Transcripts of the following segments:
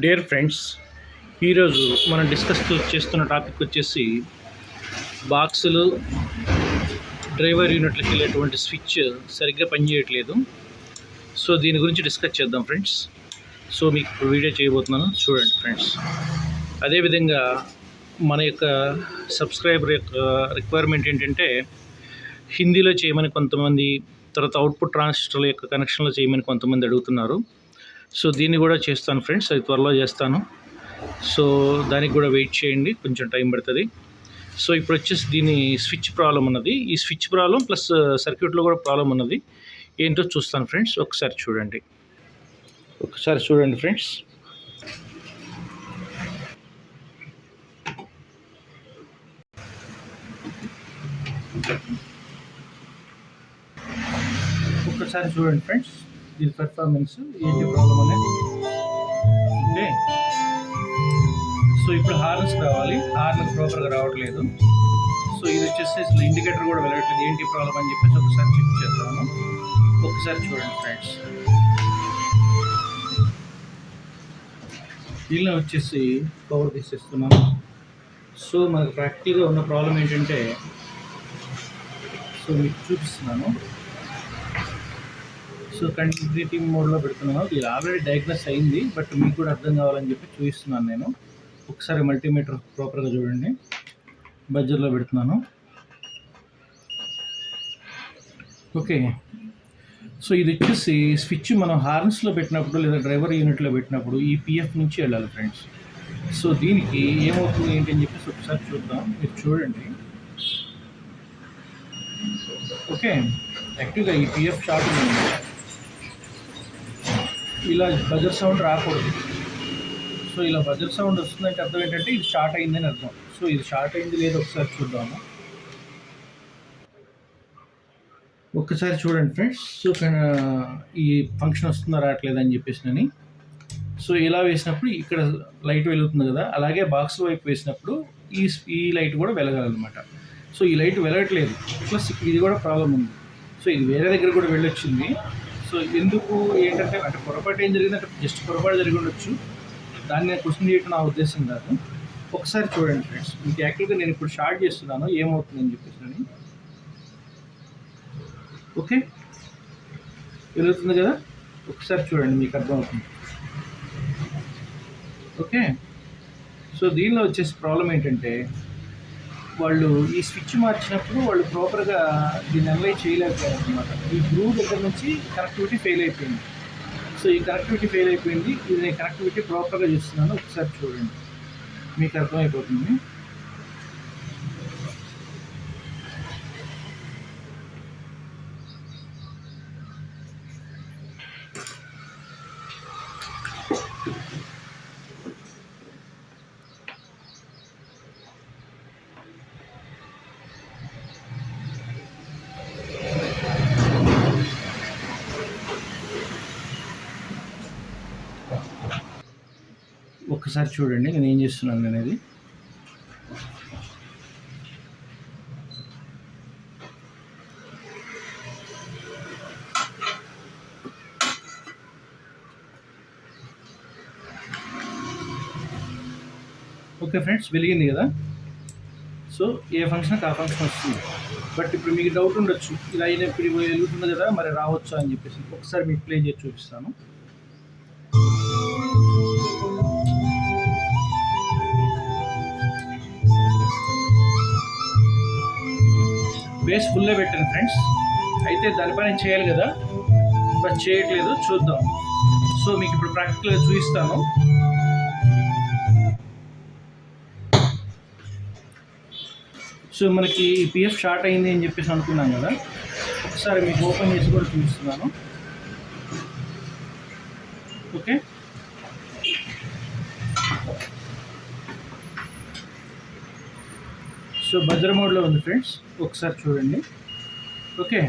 Dear friends, ఈరోజు మనం discuss చేస్తున్న టాపిక్ వచ్చేసి బాక్సులు డ్రైవర్ యూనిట్లకి వెళ్ళేటువంటి స్విచ్ సరిగ్గా పనిచేయట్లేదు. సో దీని గురించి డిస్కస్ చేద్దాం ఫ్రెండ్స్. సో మీకు ఇప్పుడు వీడియో చేయబోతున్నాను, చూడండి ఫ్రెండ్స్. అదేవిధంగా మన యొక్క సబ్స్క్రైబర్ యొక్క రిక్వైర్మెంట్ ఏంటంటే హిందీలో చేయమని కొంతమంది, తర్వాత అవుట్పుట్ ట్రాన్సిస్టర్ల యొక్క కనెక్షన్లో చేయమని కొంతమంది అడుగుతున్నారు. సో దీన్ని కూడా చేస్తాను ఫ్రెండ్స్, అది త్వరలో చేస్తాను. సో దానికి కూడా వెయిట్ చేయండి, కొంచెం టైం పడుతుంది. సో ఇప్పుడు వచ్చేసి దీని స్విచ్ ప్రాబ్లం ఉన్నది. ఈ స్విచ్ ప్రాబ్లం ప్లస్ సర్క్యూట్లో కూడా ప్రాబ్లం ఉన్నది. ఏంటో చూస్తాను ఫ్రెండ్స్, ఒకసారి చూడండి ఫ్రెండ్స్. ఒక్కసారి చూడండి ఫ్రెండ్స్, దీని పెర్ఫార్మెన్స్ ఏంటి ప్రాబ్లం అనేది. ఓకే, సో ఇప్పుడు హార్న్స్ రావాలి, హార్న్ ప్రాపర్గా రావట్లేదు. సో ఇది వచ్చేసి అసలు ఇండికేటర్ కూడా వెళ్ళట్లేదు. ఏంటి ప్రాబ్లం అని చెప్పేసి ఒకసారి చెక్ చేద్దాము. ఒకసారి చూడండి ఫ్రెండ్స్. దీనిలో వచ్చేసి పవర్ తీసేస్తున్నాను. సో మనకు ప్రాక్టికల్గా ఉన్న ప్రాబ్లం ఏంటంటే, సో మీకు చూపిస్తున్నాను. సో కంటిన్యూటీ మోడ్లో పెడుతున్నాను. ఇది ఆల్రెడీ డయాగ్నోస్ అయింది, బట్ మీకు కూడా అర్థం కావాలని చెప్పి చూపిస్తున్నాను నేను. ఒకసారి మల్టీమీటర్ ప్రాపర్గా చూడండి. బజర్లో పెడుతున్నాను. ఓకే, సో ఇది వచ్చేసి స్విచ్ మనం హార్న్స్లో పెట్టినప్పుడు లేదా డ్రైవర్ యూనిట్లో పెట్టినప్పుడు ఈ పిఎఫ్ నుంచి వెళ్ళాలి ఫ్రెండ్స్. సో దీనికి ఏమవుతుంది ఏంటి అని చెప్పేసి ఒకసారి చూద్దాం. మీరు చూడండి. ఓకే, యాక్టివ్గా ఈ పిఎఫ్ షార్ట్ ఉంది. ఇలా బజర్ సౌండ్ రాకూడదు. సో ఇలా బజర్ సౌండ్ వస్తుందంటే అర్థం ఏంటంటే ఇది షార్ట్ అయిందని అర్థం. సో ఇది షార్ట్ అయింది లేదో ఒకసారి చూద్దాము. ఒక్కసారి చూడండి ఫ్రెండ్స్. సో ఈ ఫంక్షన్ వస్తుందా రావట్లేదని చెప్పేసి సో ఇలా వేసినప్పుడు ఇక్కడ లైట్ వెలుగుతుంది కదా, అలాగే బాక్స్ వైపు వేసినప్పుడు ఈ లైట్ కూడా వెలగాలన్నమాట. సో ఈ లైట్ వెలగట్లేదు, ప్లస్ ఇది కూడా ప్రాబ్లం ఉంది. సో ఇది వేరే దగ్గర కూడా వెళ్ళొచ్చింది. సో ఎందుకు ఏంటంటే అంటే పొరపాటు ఏం జరిగిందంటే జస్ట్ పొరపాటు జరిగి ఉండొచ్చు. దాన్ని నేను క్వశ్చన్ చేయడం నా ఉద్దేశం కాదు. ఒకసారి చూడండి ఫ్రెండ్స్. మీకు యాక్చువల్గా నేను ఇప్పుడు షార్ట్ చేస్తున్నాను ఏమవుతుందని చెప్పేసి. ఓకే, వెలుగుతుంది కదా, ఒకసారి చూడండి, మీకు అర్థమవుతుంది. ఓకే, సో దీనిలో వచ్చేసి ప్రాబ్లం ఏంటంటే వాళ్ళు ఈ స్విచ్ మార్చినప్పుడు వాళ్ళు ప్రాపర్గా దీన్ని అనలైజ్ చేయలేకపోయారు అనమాట. ఈ గ్రూ దగ్గర నుంచి కనెక్టివిటీ ఫెయిల్ అయిపోయింది. సో ఈ కనెక్టివిటీ ఫెయిల్ అయిపోయింది. ఇది నేను కనెక్టివిటీ ప్రాపర్గా చూస్తున్నాను, ఒకసారి చూడండి, మీకు అర్థమైపోతుంది. ఒక్కసారి చూడండి నేను ఏం చేస్తున్నాను అనేది. ఓకే ఫ్రెండ్స్, వెలిగింది కదా. సో ఏ ఫంక్షన్కి ఆ ఫంక్షన్ వస్తుంది. బట్ ఇప్పుడు మీకు డౌట్ ఉండొచ్చు, ఇలా అయినప్పుడు వెలుగుతుంది కదా మరి రావచ్చా అని చెప్పేసి. ఒకసారి మీకు ప్లే చేసి చూపిస్తాను. బేస్ ఫుల్లే పెట్టాను ఫ్రెండ్స్. అయితే దానిపైన చేయాలి కదా, బట్ చేయట్లేదు, చూద్దాం. సో మీకు ఇప్పుడు ప్రాక్టికల్గా చూపిస్తాను. సో మనకి పిఎఫ్ షార్ట్ అయింది అని చెప్పేసి అనుకున్నాం కదా, ఒకసారి మీకు ఓపెన్ చేసి కూడా చూపిస్తున్నాను. ఓకే, సో బజర్ మోడ్లో ఉంది ఫ్రెండ్స్, ఒకసారి చూడండి. ఓకే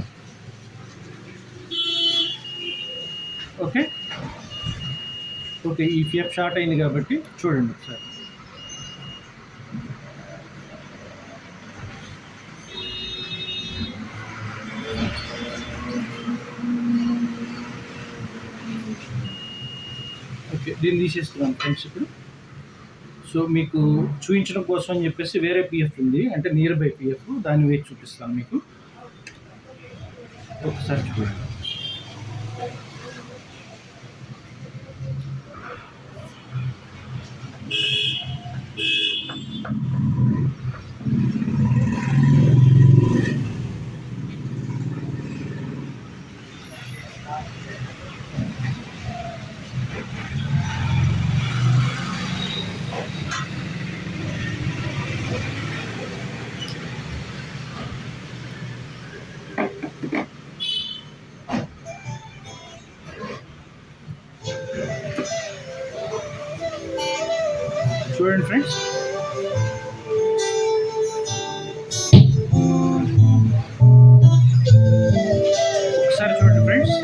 ఓకే ఓకే ఈ పిఎఫ్ షార్ట్ అయింది కాబట్టి చూడండి ఒకసారి. ఓకే, దీన్ని తీసేస్తున్నాను ఫ్రెండ్స్ ఇప్పుడు. సో మీకు చూపించడం కోసం అని చెప్పేసి వేరే పిఎఫ్ ఉంది, అంటే నియర్ బై పిఎఫ్, దాన్ని వేసి చూపిస్తాను మీకు. ఒకసారి చూడండి. చూడండి ఫ్రెండ్స్, ఒకసారి చూడండి ఫ్రెండ్స్.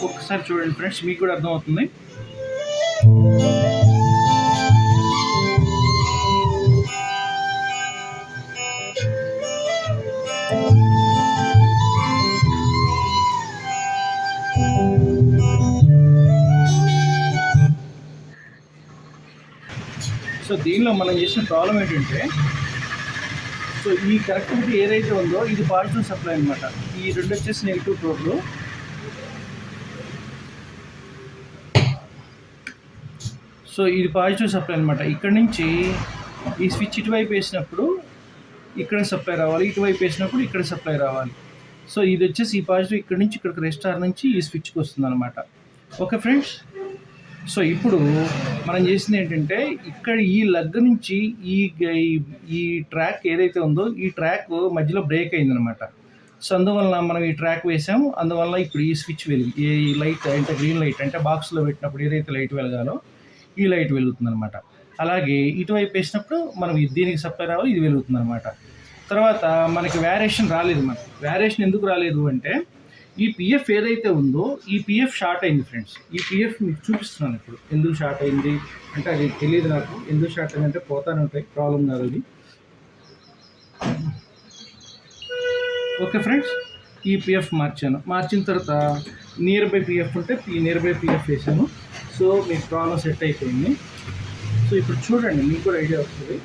ఒకసారి చూడండి ఫ్రెండ్స్, మీకు కూడా అర్థమవుతుంది. సో దీనిలో మనం చేసిన ప్రాబ్లం ఏంటంటే, సో ఈ కనెక్టివిటీ ఏదైతే ఉందో ఇది పాజిటివ్ సప్లై అనమాట. ఈ రెండు వచ్చేసి నెగిటివ్ ప్రోబ్లు. సో ఇది పాజిటివ్ సప్లై అనమాట. ఇక్కడ నుంచి ఈ స్విచ్ ఇటువైపు వేసినప్పుడు ఇక్కడ సప్లై రావాలి, ఇటువైపు వేసినప్పుడు ఇక్కడ సప్లై రావాలి. సో ఇది వచ్చేసి ఈ పాజిటివ్ ఇక్కడ నుంచి ఇక్కడికి రెస్టార్ నుంచి ఈ స్విచ్కి వస్తుంది అనమాట. Okay friends. సో ఇప్పుడు మనం చేసింది ఏంటంటే, ఇక్కడ ఈ లగ్ నుంచి ఈ ట్రాక్ ఏదైతే ఉందో ఈ ట్రాక్ మధ్యలో బ్రేక్ అయిందనమాట. సో అందువల్ల మనం ఈ ట్రాక్ వేసాము. అందువల్ల ఇప్పుడు ఈ స్విచ్ ఈ లైట్ అంటే గ్రీన్ లైట్, అంటే బాక్స్లో పెట్టినప్పుడు ఏదైతే లైట్ వెలగాలో ఈ లైట్ వెలుగుతుంది అనమాట. అలాగే ఇటువైపు వేసినప్పుడు మనం దీనికి సప్లై రావాలి, ఇది వెలుగుతుంది అనమాట. తర్వాత మనకి వేరియేషన్ రాలేదు. మనకి వేరియేషన్ ఎందుకు రాలేదు అంటే, ఈ పిఎఫ్ ఏదైతే ఉందో ఈ పిఎఫ్ షార్ట్ అయింది ఫ్రెండ్స్. ఈ పిఎఫ్ మీకు చూపిస్తున్నాను ఇప్పుడు. ఎందుకు షార్ట్ అయింది అంటే అది తెలియదు నాకు. ఎందుకు షార్ట్ అయింది అంటే పోతానే ఉంటాయి, ప్రాబ్లం కాదు అది. ఓకే ఫ్రెండ్స్, ఈ పిఎఫ్ మార్చిన తర్వాత నియర్ బై పిఎఫ్ ఉంటే నియర్ బై పిఎఫ్ వేసాను. సో మీకు ప్రాబ్లం సెట్ అయిపోయింది. సో ఇప్పుడు చూడండి, మీకు కూడా ఐడియా వస్తుంది.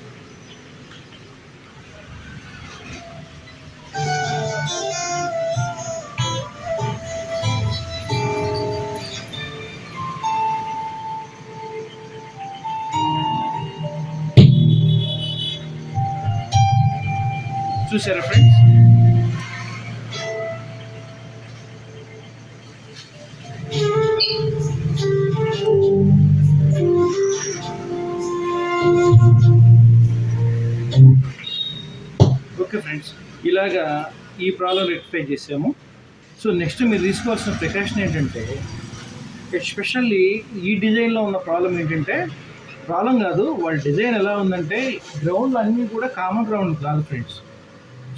చూసారా ఫ్రెండ్స్? ఓకే ఫ్రెండ్స్, ఇలాగా ఈ ప్రాబ్లం రెక్టిఫై చేసాము. సో నెక్స్ట్ మీరు తీసుకోవాల్సిన ప్రికాషన్ ఏంటంటే, ఎస్పెషల్లీ ఈ డిజైన్లో ఉన్న ప్రాబ్లం ఏంటంటే, ప్రాబ్లం కాదు, వాళ్ళ డిజైన్ ఎలా ఉందంటే గ్రౌండ్లు అన్నీ కూడా కామన్ గ్రౌండ్ కాదు ఫ్రెండ్స్.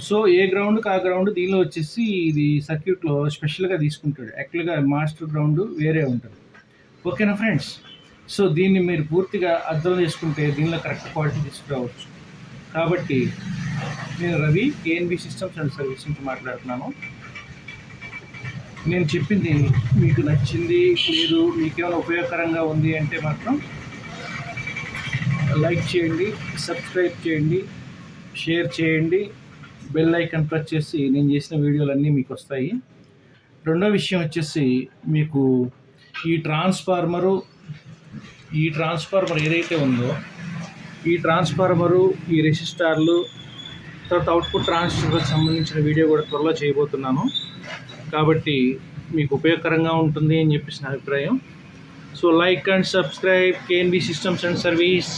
సో ఏ గ్రౌండ్కి ఆ గ్రౌండ్ దీనిలో వచ్చేసి ఇది సర్క్యూట్లో స్పెషల్గా తీసుకుంటాడు. యాక్చువల్గా మాస్టర్ గ్రౌండ్ వేరే ఉంటుంది. ఓకేనా ఫ్రెండ్స్? సో దీన్ని మీరు పూర్తిగా అర్థం చేసుకుంటే దీనిలో కరెక్ట్ క్వాలిటీ తీసుకురావచ్చు. కాబట్టి నేను Ravi, KNB systems and service నుంచి మాట్లాడుతున్నాను. నేను చెప్పింది మీకు నచ్చింది లేదు, మీకేమైనా ఉపయోగకరంగా ఉంది అంటే మాత్రం లైక్ చేయండి, సబ్స్క్రైబ్ చేయండి, షేర్ చేయండి, బెల్ ఐకాన్ ప్రెస్ చేసి నేను చేసిన వీడియోలన్నీ మీకు వస్తాయి. రెండో విషయం వచ్చేసి, మీకు ఈ ట్రాన్స్ఫార్మర్ ఏదైతే ఉందో ఈ ట్రాన్స్ఫార్మరు, ఈ రెసిస్టార్లు, తర్వాత అవుట్పుట్ ట్రాన్స్ఫర్కి సంబంధించిన వీడియో కూడా త్వరలో చేయబోతున్నాను. కాబట్టి మీకు ఉపయోగకరంగా ఉంటుంది అని చెప్పేసి నా అభిప్రాయం. So like and subscribe KNB Systems and Service.